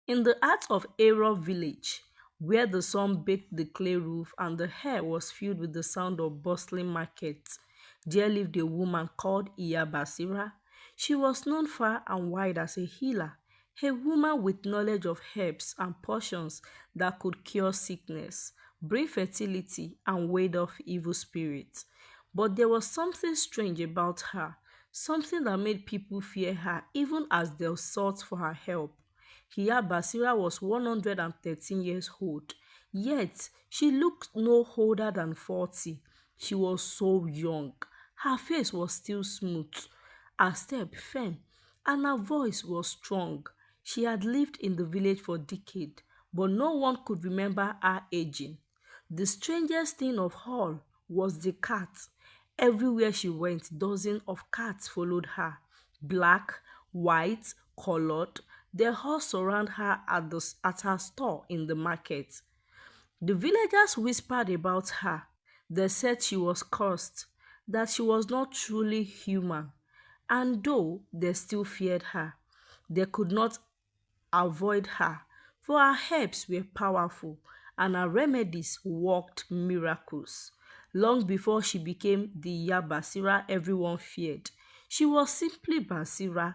In the heart of Aro village, where the sun baked the clay roof and the air was filled with the sound of bustling markets, there lived a woman called Iya Basira. She was known far and wide as a healer, a woman with knowledge of herbs and potions that could cure sickness, bring fertility, and ward off evil spirits. But there was something strange about her, something that made people fear her even as they sought for her help. Here Basira was 113 years old, yet she looked no older than 40. She was so young. Her face was still smooth, her step firm, and her voice was strong. She had lived in the village for decades, but no one could remember her aging. The strangest thing of all was the cat. Everywhere she went, dozens of cats followed her. Black, white, colored, they all surround her at her store in the market. The villagers whispered about her. They said she was cursed, that she was not truly human, and though they still feared her, they could not avoid her, for her herbs were powerful and her remedies worked miracles. Long before she became the Ya Basira everyone feared, she was simply Basira,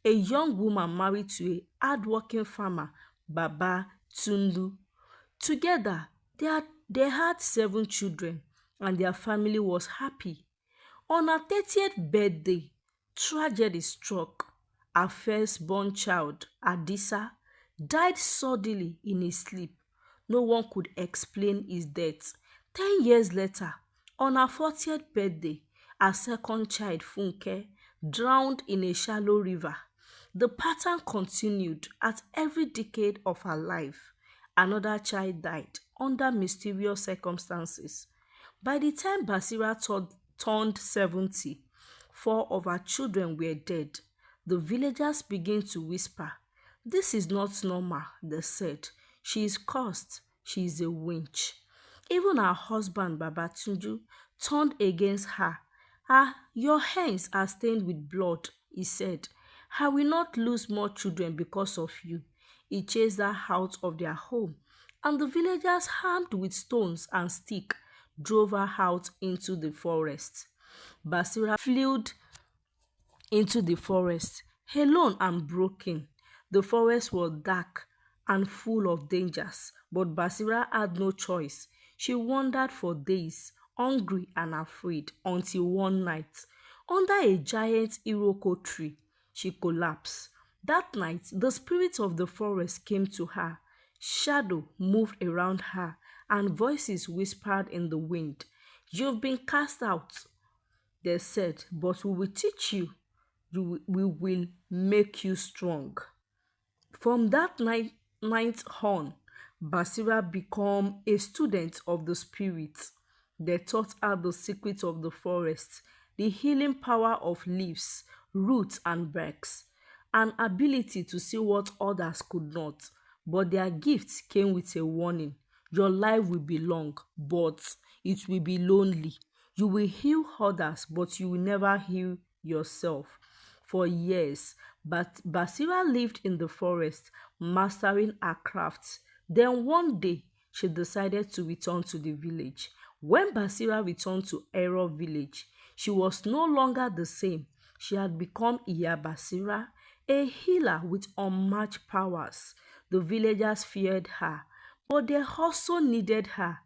a young woman married to a hardworking farmer, Baba Tundu. Together, they had 7 children, and their family was happy. On her 30th birthday, tragedy struck. Her firstborn child, Adisa, died suddenly in his sleep. No one could explain his death. 10 years later, on her 40th birthday, her second child, Funke, drowned in a shallow river. The pattern continued at every decade of her life. Another child died under mysterious circumstances. By the time Basira turned 70, 4 of her children were dead. The villagers began to whisper, "This is not normal," they said. "She is cursed. She is a witch." Even her husband, Babatunju, turned against her. Your hands are stained with blood," he said. "I will not lose more children because of you." He chased her out of their home, and the villagers, armed with stones and sticks, drove her out into the forest. Basira fled into the forest, alone and broken. The forest was dark and full of dangers, but Basira had no choice. She wandered for days, hungry and afraid, until one night, under a giant iroko tree, she collapsed. That night, the spirit of the forest came to her. Shadow moved around her, and voices whispered in the wind. "You've been cast out," they said, "but we will teach you. We will make you strong." From that night on, Basira became a student of the spirits. They taught her the secrets of the forest, the healing power of leaves, roots, and barks, an ability to see what others could not. But their gifts came with a warning. Your life will be long, but it will be lonely. You will heal others, but you will never heal yourself. For years, but Basira lived in the forest, mastering her crafts. Then one day, she decided to return to the village. When Basira returned to Ero village, she was no longer the same. She had become Iya Basira, a healer with unmatched powers. The villagers feared her, but they also needed her.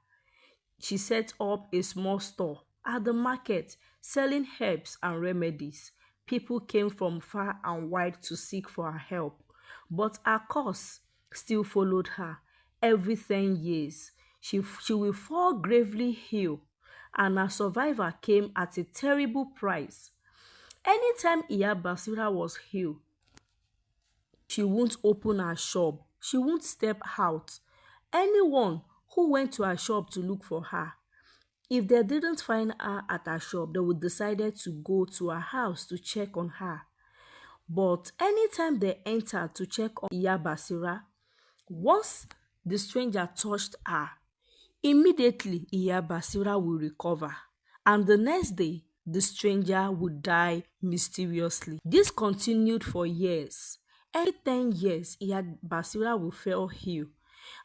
She set up a small store at the market, selling herbs and remedies. People came from far and wide to seek for her help, but her curse still followed her. Every 10 years, she will fall gravely ill, and her survival came at a terrible price. Anytime Iya Basira was ill, she won't open her shop. She won't step out. Anyone who went to her shop to look for her, if they didn't find her at her shop, they would decided to go to her house to check on her. But anytime they entered to check on Iya Basira, once the stranger touched her, immediately Iya Basira will recover, and the next day the stranger would die mysteriously. This continued for years. Every 10 years, Basira will fall ill,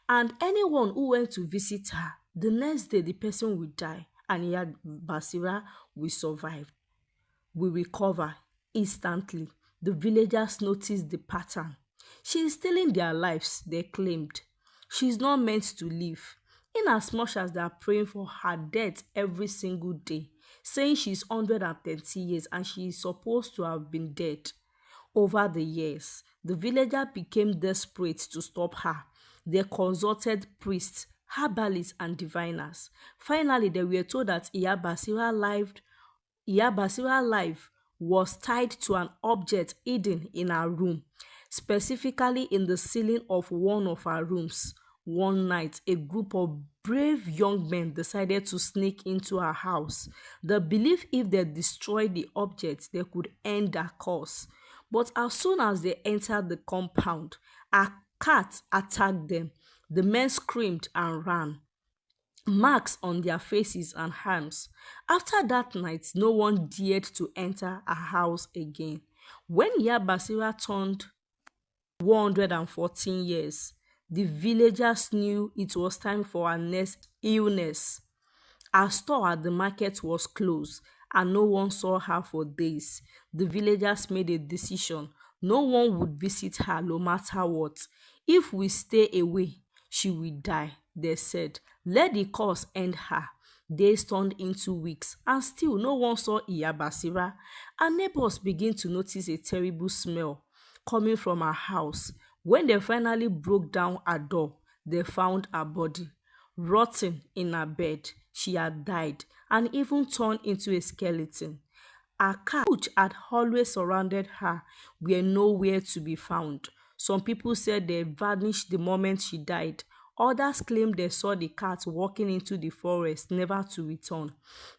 and anyone who went to visit her, the next day the person will die, and Basira will survive, will recover instantly. The villagers noticed the pattern. She is stealing their lives, they claimed. She is not meant to live. In as much as they are praying for her death every single day, saying she is 130 years and she is supposed to have been dead. Over the years, the villagers became desperate to stop her. They consulted priests, herbalists, and diviners. Finally, they were told that Basira's life was tied to an object hidden in her room, specifically in the ceiling of one of her rooms. One night, a group of brave young men decided to sneak into her house. They believed if they destroyed the object, they could end their cause. But as soon as they entered the compound, a cat attacked them. The men screamed and ran, marks on their faces and arms. After that night, no one dared to enter a house again. When Basira turned 114 years, the villagers knew it was time for her next illness. Her store at the market was closed and no one saw her for days. The villagers made a decision. No one would visit her no matter what. If we stay away, she will die, they said. Let the curse end her. Days turned into weeks and still no one saw Basira. Her neighbors began to notice a terrible smell coming from her house. When they finally broke down her door, they found her body rotting in her bed. She had died and even turned into a skeleton. Her cat, which had always surrounded her, were nowhere to be found. Some people said they vanished the moment she died. Others claimed they saw the cat walking into the forest, never to return.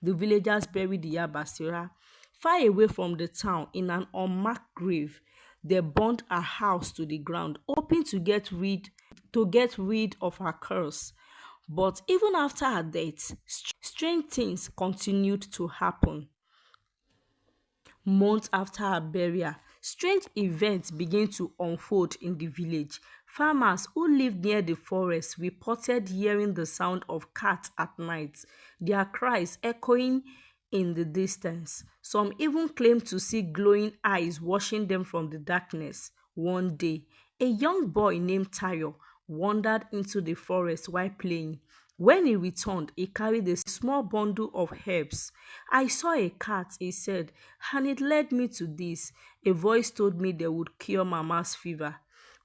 The villagers buried the Basira far away from the town in an unmarked grave. They burned her house to the ground, hoping to get rid of her curse. But even after her death, strange things continued to happen. Months after her burial, strange events began to unfold in the village. Farmers who lived near the forest reported hearing the sound of cats at night, their cries echoing in the distance. Some even claimed to see glowing eyes watching them from the darkness. One day, a young boy named Tayo wandered into the forest while playing. When he returned, he carried a small bundle of herbs. I saw a cat, he said, and it led me to this. A voice told me they would cure Mama's fever.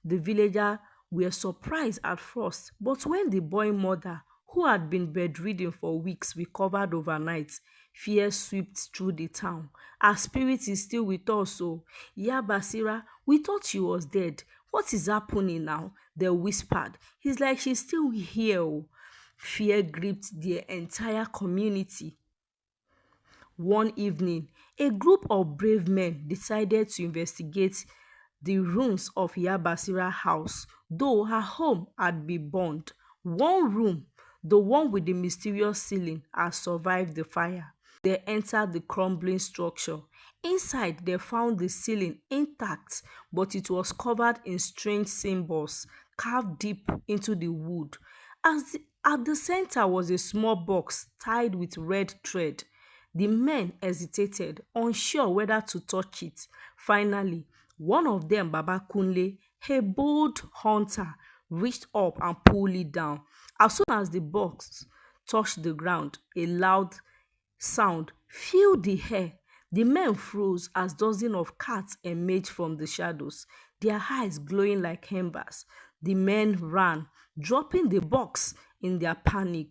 The villagers were surprised at first, but when the boy mother, who had been bedridden for weeks, recovered overnight, fear swept through the town. Her spirit is still with us, oh. Basira, we thought she was dead. What is happening now? They whispered. It's like she's still here, oh. Fear gripped the entire community. One evening, a group of brave men decided to investigate the ruins of Basira's house, though her home had been burned. One room, the one with the mysterious ceiling, had survived the fire. They entered the crumbling structure. Inside, they found the ceiling intact, but it was covered in strange symbols carved deep into the wood. At the center was a small box tied with red thread. The men hesitated, unsure whether to touch it. Finally, one of them, Baba Kunle, a bold hunter, reached up and pulled it down. As soon as the box touched the ground, a loud sound filled the air. The men froze as dozens of cats emerged from the shadows, their eyes glowing like embers. The men ran, dropping the box in their panic.